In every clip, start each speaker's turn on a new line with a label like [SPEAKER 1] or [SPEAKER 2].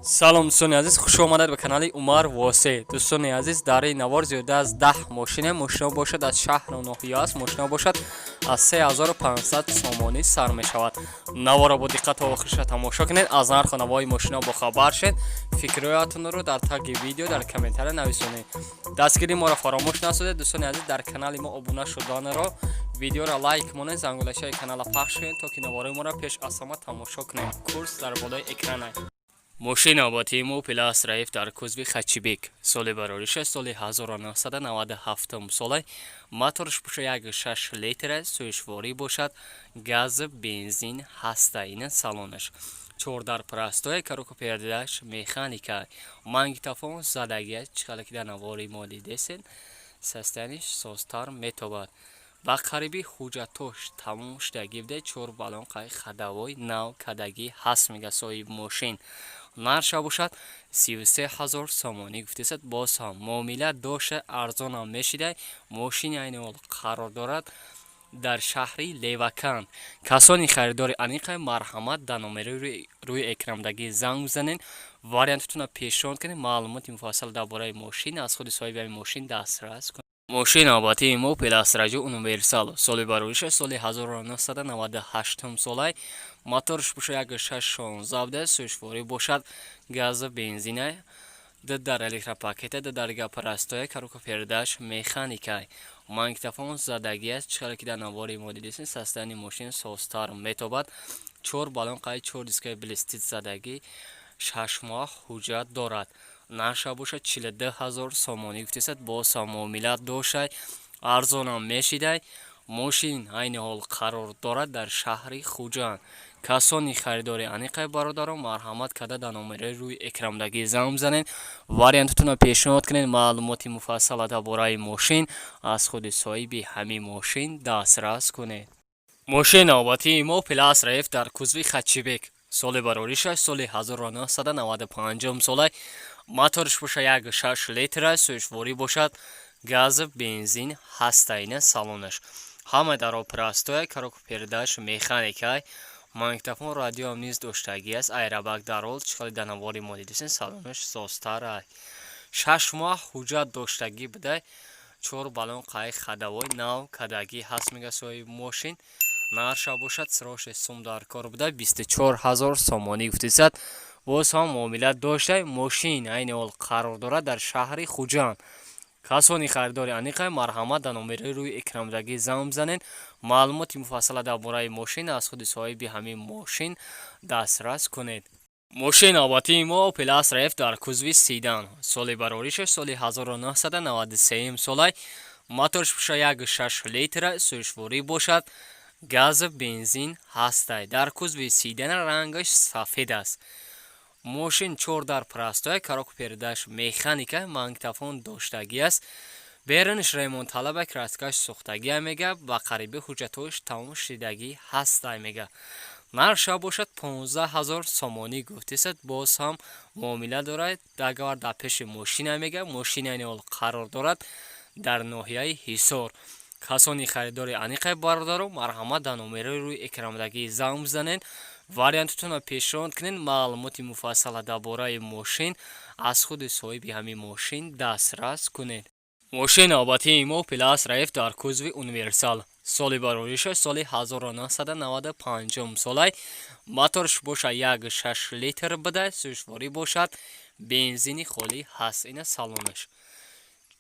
[SPEAKER 1] салом дӯстони азиз, хуш омадед ба канали Умар Восе. Дӯстони азиз, дар ин навор зиёда аз 10 мошина бошад аз шаҳру ноҳия аст. Мошина бошад аз 3500 сомонӣ сар мешавад. Наворро бо диққат та охириша тамошо кунед. Аз нарху навои мошина бохабар шед. Фикроятонро дар таги видео дар комментария нависонед. Дастгирии моро фаромӯш насозед. Дӯстони азиз, дар канали мо обуна шуданро видеоро лайк монед, зангулашаи канала пахш кунед, то ки навораи моро пеш аз ҳама тамошо кунед. Курс дар болои экрана. Мошина ба тему Плас Раиф дар кузви Хачибек. Соли барориша соли 1997 солай. Моторш боша 1.6 литр, сӯишворӣ бошад, газ, бензин, ҳастаин салонаш. 4 дар прастоя, коробка передаш, механика, магнитофон, задагия, чиқалакида навори моли десен, состояниш состар метобад. Ба қариби ҳуҷҷатош тамом шуда гирда 4 баллон қай хадавой нав кадаги ҳаст мега соҳиб мошин. Нарша бошад 33000 сомонӣ гуфтесад. Боз ҳам муомила доша арзонам мешидай. Мошини айни ҳол қарор дорад дар шаҳри Левакан. Касони харидори аниқай марҳамат дар номери рӯи экрамдагӣ занг бизанед. Вариантатона пешниҳод кунед. Маълумоти муфассал дар бораи мошин аз худи соҳиби мошин дастрас кунед. Мошина ба теми мо Плас Раҷо универсал. Соли барориша соли 1998 солай. Моторш боша 1.6 буда, сӯишворӣ бошад, газ, бензина, дар электропакета, дар гапарастоя, коробка передаш, механика, магнитофон, задагия, чиқалакида навори модидесин, состояни мошин состар метобад. 4 баллон қай 4 дискаи блистит задагӣ, 6 моҳ ҳуҷҷат дорад. Нарша боша 42000 сомонӣ гуфтесад. Боз ҳам муомила дошай, арзонам мешидай. Мошин айни ҳол қарор дорад дар шаҳри Хуҷанд. Касони харидори аниқай бародарон марҳамат карда дар номери рӯи экрамдагӣ занг бизанед. Вариантатона пешниҳод кунед. Маълумоти муфассала дар бораи мошин аз худи соҳиби ҳамин мошин дастрас кунед. Мошина ба теми мо Плас Раиф дар кузви Хачибек. соли барориша соли 1995 солай. Моторш боша 1.6 литр, сӯишворӣ бошад, газ, бензин, ҳастаин салонаш. Ҳама дар прастоя, коробка передаш, механика, магнитофон, радио ҳам низ доштагӣ аст. Айрабак дарол, чиқали дар навори модидесин, салонаш состар. 6 моҳ ҳуҷҷат доштагӣ буда. 4 баллон қай хадавой нав кадагӣ ҳаст мега соҳиби мошин. Нарша бошад сироше сум дар кор буда 24000 сомонӣ гуфтесад. Боз ҳам муомила доштай. Мошин айни ҳол қарор дорад дар шаҳри Хуҷанд. Касони харидори аниқай марҳамат дар номери рӯи экрамдагӣ занг бизанед. Маълумоти муфассала дар бораи мошин аз худи соҳиби ҳамин мошин дастрас кунед. Мошина ба теми мо Плас Раиф дар кузви Сидан. соли барориша соли 1993 солай. Моторш боша 1.6 литр, сӯишворӣ бошад, газ, бензин, ҳастай. Дар кузви Сидан, рангаш сафед аст. Мошин 4 дар прастоя, коробка передаш, механика, магнитофон доштагӣ аст. Беруниш ремонт талаба, краскаш сӯхтагӣ мега. Ба қариби ҳуҷҷатош тамом шидагӣ ҳастай мега. Нарша бошад 15000 сомонӣ гуфтесад. Боз ҳам муомила дорад. Дагавар дар пеши мошина мега. Мошина айни ҳол қарор дорад дар ноҳияи Ҳисор. Касони харидори аниқай бародарон марҳамат дар номери рӯи экрамдагӣ занг бизанед. Вариантатона пешниҳод кунед. Маълумоти муфассала дар бораи мошин аз худи соҳиби ҳамин мошин дастрас кунед. Мошина ба теми мо Плас Раиф дар кузви универсал. соли барориша соли 1995 солай. Моторш боша 1.6 литр буда, сӯишворӣ бошад, бензини холӣ ҳаст. Ина салонаш.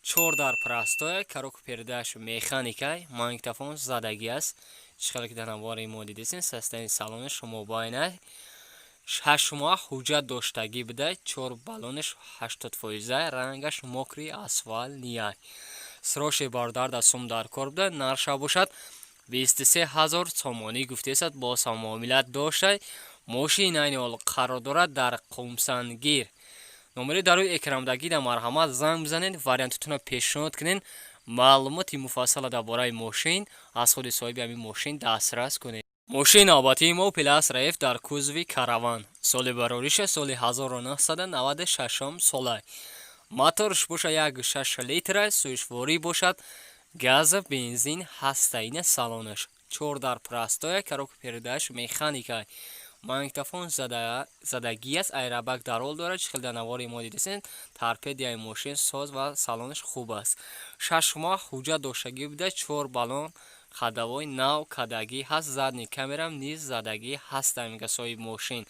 [SPEAKER 1] 4 дар прастоя, коробка передаш, механика, магнитофон, задагӣ аст. чиқалаки дар навори модидесин, состояни салонаш мубайна. 6 моҳ ҳуҷҷат доштагӣ буда. 4 баллонаш 80%, рангаш мокри асфал ния. сироши бардар дар сум дар кор буда. Нарша бошад 23000 сомонӣ гуфтесад. Боз ҳам муомилат доштай. мошин айни ҳол қарор дорад дар Қумсангир. номери дар рӯи экрамдагӣ дар марҳамат занг бизанед. вариантатона пешниҳод кунед. маълумоти муфассала дар бораи мошин аз худи соҳиби ҳамин мошин дастрас кунед. Мошина ба теми мо Плас Раиф дар кузви Караван. соли барориша соли 1996 солай. Моторш боша 1.6 литр, сӯишворӣ бошад, газ, бензин, ҳастаин салонаш. 4 дар прастоя, коробка передаш, механика, магнитофон задагӣ аст, айрабак дарол дорад, чихелда навори мо дидесен, торпедияи мошин соз ва салонаш хуб аст. 6 моҳ ҳуҷҷат доштагӣ буда, 4 баллон хадавои нав кадагӣ ҳаст, задни камерам низ задагӣ ҳаст. Мега соҳиб мошин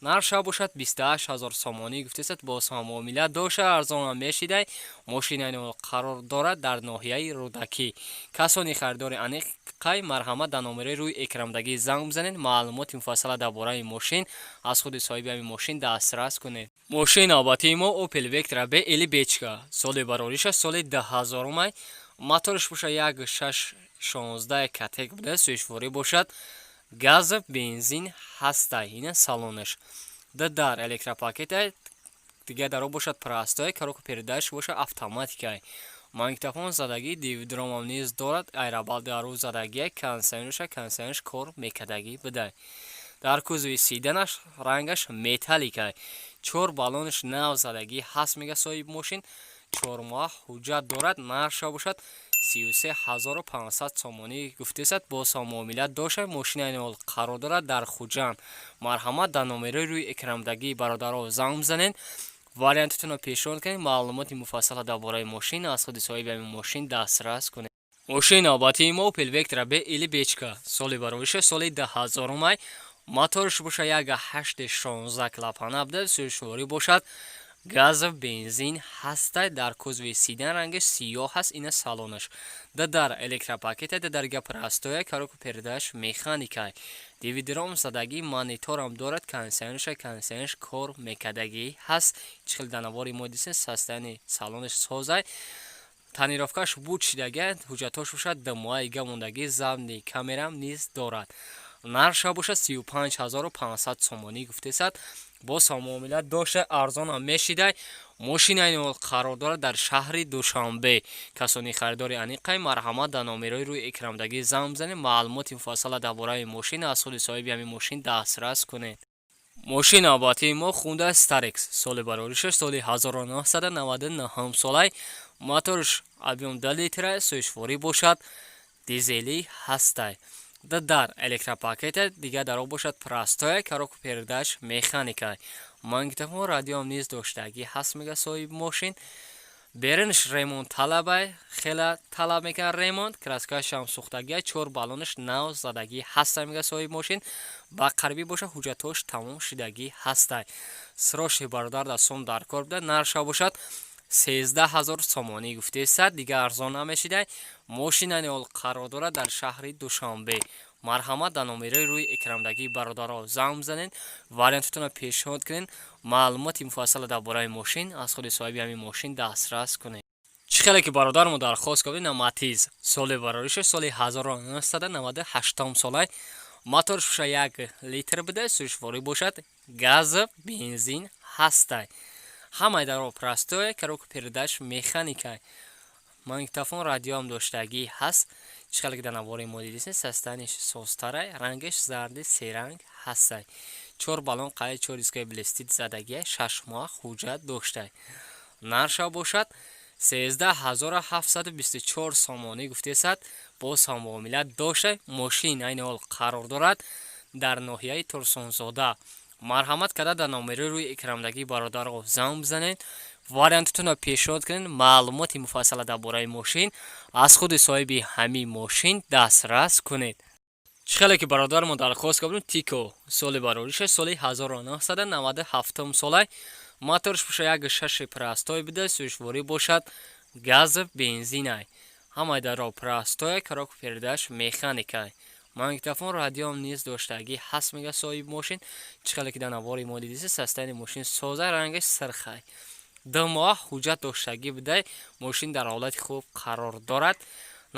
[SPEAKER 1] нарша бошад 28000 сомонӣ гуфтесад, бо муомила доша арзон мешидай. Мошинайно қарор дорад дар ноҳияи Рӯдакӣ. Касони харидори аниқай марҳамат дар номераи рӯи экрамдагӣ занг бизанед, маълумоти муфассала дар бораи мошин аз худи соҳиби ҳамин мошин дастрас кунед. Мошин навбатии мо Opel Vectra B или бечка. Соли барориша соли 2000 моториш боша 1.616 катек буда, сӯишворӣ бошад, газ бензин ҳастай, ина салонаш. Дар электропакетай дига даро бошад простой, коробка передач боша автоматикай. Магнитофон задагӣ, DVD-ромам низ дорад, айрабал дару задагӣ, кондитсионерш кор мекадагӣ буда. Дар кузови седанаш рангаш металликай. 4 баллонаш нав задагӣ ҳаст, мега соҳиб мошин. 4 моҳ ҳуҷҷат дорад, нарша бошад 33500 сомонӣ гуфтесад, бо муомила доша. Мошинайно қарор дорад дар Хуҷанд. Марҳамат дар номераи рӯи экрамдагӣ бародаро занг бизанед, вариантатонро пешниҳод кунед, маълумоти муфассала дар бораи мошин аз худи соҳиби ҳамин мошин дастрас кунед. Мошин навбатии мо Opel Vectra B или бечка. Соли барориша соли 2000 моториш боша 1.816 клапана буда, сӯишворӣ бошад, газ бензин ҳастай. Дар кузови седан рангаш сиёҳ аст, ина салонаш. Дар электропакета дарга простоя, коробка передач механикай. DVD-ром задагӣ, мониторам дорад, кондитсионерш кор мекадагӣ ҳаст. Чихелда навори мо дисен, састани салонаш созай. Танировкаш буд шидага, ҳуҷҷатош бошад дмои гамондагӣ, задни камерам низ дорад. нарша бошад 35500 сомонӣ гуфтесад, бо муомила доша арзонам мешидай. Мошинайно қарор дорад дар шаҳри Душанбе. Касони харидори аниқай марҳамат дар номерои рӯи экрамдагӣ занг бизанед, маълумоти муфассала дар бораи мошин аз худи соҳиби ҳамин мошин дастрас кунед. Мошин навбатии мо Honda Starex. Соли барориша соли 1999 солай. Моториш объем 2 литра, сӯишворӣ бошад, дизелӣ ҳастай. Дар электропакета дига даро бошад простоя, коробка передач механикай. Магнитофон радиом низ доштагӣ ҳаст, мега соҳиб мошин. Беринш ремонт талабай, хела талаб мекард ремонт, краскашам сӯхтагия, 4 баллонаш нав задагӣ ҳастай, мега соҳиб мошин. Ба қарибӣ боша ҳуҷҷатош тамом шидагӣ ҳастай. сироши бародар дастон дар кор буда, нарша бошад 13000 сомонӣ гуфтесад, дига арзон намешидай. Мошинайно қарор дорад дар шаҳри Душанбе. Марҳамат дар номераи рӯи экрамдагӣ бародаро занг бизанед, вариантатонро пешниҳод кунед, маълумоти муфассала дар бораи мошин аз худи соҳиби ҳамин мошин дастрас кунед. чӣ хеле ки бародармо дархост кардем на Matiz. Соли барориша соли 1998 солай. Моториш боша 1 литр буда, сӯишворӣ бошад, газ бензин ҳастай. ҳамаи даро простоя, коробка передач механикай. Магнитофон радиом доштагӣ ҳаст. чӣ хеле ки дар навори мо дидесен, састаниш созтарай, рангаш зарди серанг ҳастай. 4 баллон қайд 4 дискаи блестит задагия, 6 моҳ ҳуҷҷат доштай. нарша бошад 13724 сомонӣ гуфтесад, бо муомила доштай. Мошин айни ҳол қарор дорад дар ноҳияи Турсунзода. марҳамат карда дар номераи рӯи экрамдагӣ бародаро занг бизанед, вариантатонро пешниҳод кунед, маълумоти муфассала дар бораи мошин аз худи соҳиби ҳамин мошин дастрас кунед. чӣ хеле ки бародармо дархост кардем Tico. соли барориша соли 1997 солай. моториш боша 1.6 простой буда, сӯишворӣ бошад, газ бензинай. ҳамаи даро простоя, коробка передач механикай. магнитофон радиом низ доштагӣ ҳаст, мега соҳиб мошин. чӣ хеле ки дар навори мо дидеси, састани мошин соза, рангаш сирхай. 2 моҳ ҳуҷҷат доштагӣ будай. Мошин дар ҳолати хуб қарор дорад.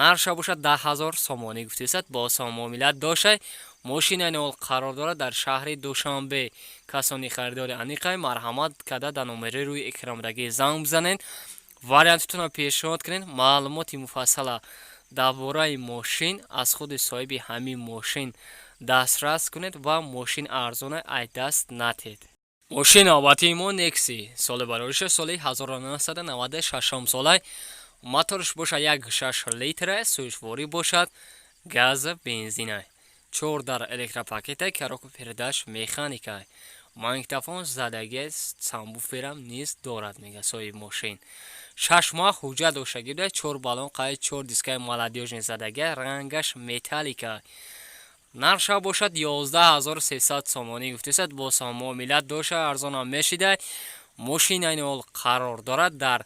[SPEAKER 1] нарша бошад 10000 сомонӣ гуфтесад, бо муомила доштай. мошинайно қарор дорад дар шаҳри Душанбе. касони харидори аниқай марҳамат карда дар номераи рӯи экрамдагӣ занг бизанед, вариантатонро пешниҳод кунед, маълумоти муфассала дар бораи мошин аз худи соҳиби ҳамин мошин дастрас кунед ва мошин арзона ай даст натед. мошин навбатии мо Nexi. соли барориша соли 1996 солай. моториш боша 1.6 литра, сӯишворӣ бошад, газ бензинай. 4 дар электропакета кароку передаш механика. Магнитофон задагӣ самбуферам низ дорад, мега соҳиби мошин. 6 моҳ ҳуҷҷат дошта гирда 4 баллон қайд 4 дискаи молодёжни задагӣ рангаш металлика. нарша бошад 11300 сомонӣ гуфтесад бо муомилат доша арзонам мешида. мошин айни ҳол қарор дорад дар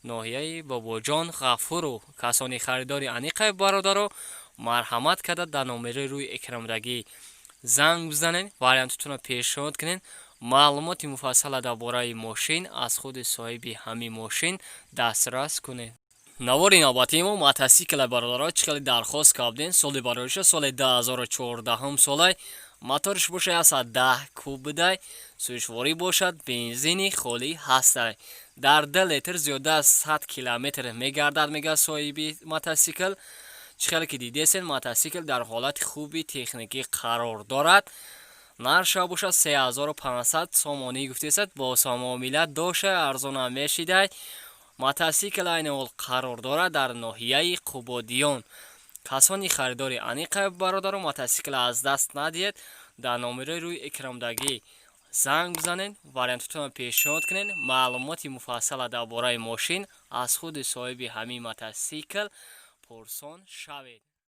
[SPEAKER 1] ноҳияи бобоҷон ғафуру. касони харидори аниқаи бародаро марҳамат карда дар номераи рӯи экрандагӣ занг бизанед, вариантатонро пешниҳод кунед. маълумоти муфассала дар бораи мошин аз худи соҳиби ҳамин мошин дастрас кунед. навори навбатии мо мотосикли бародаро чӣ хеле дархост кардем. соли бароиша соли 2014 солай моториш бошад 110 куб бидай, сӯишворӣ бошад, бензини холӣ ҳастай. дар 2 литр зиёда аз 100 километр мегардад, мега соҳиби мотосикл. чӣ хеле ки дидесен мотосикл дар ҳолати хуби техникӣ қарор дорад. нарша бошад 3500 сомонӣ гуфтесад бо муомилат доша арзонам мешидай. мотосикл айни ҳол қарор дорад дар ноҳияи қубодиён. касони харидори аниқаи бародаро мотосикл аз даст надиҳед, дар номераи рӯи экрамдагӣ занг бизанед, вариантатонро пешниҳод кунед. маълумоти муфассала дар бораи мошин аз худи соҳиби ҳамин мотосикл пурсон шавед.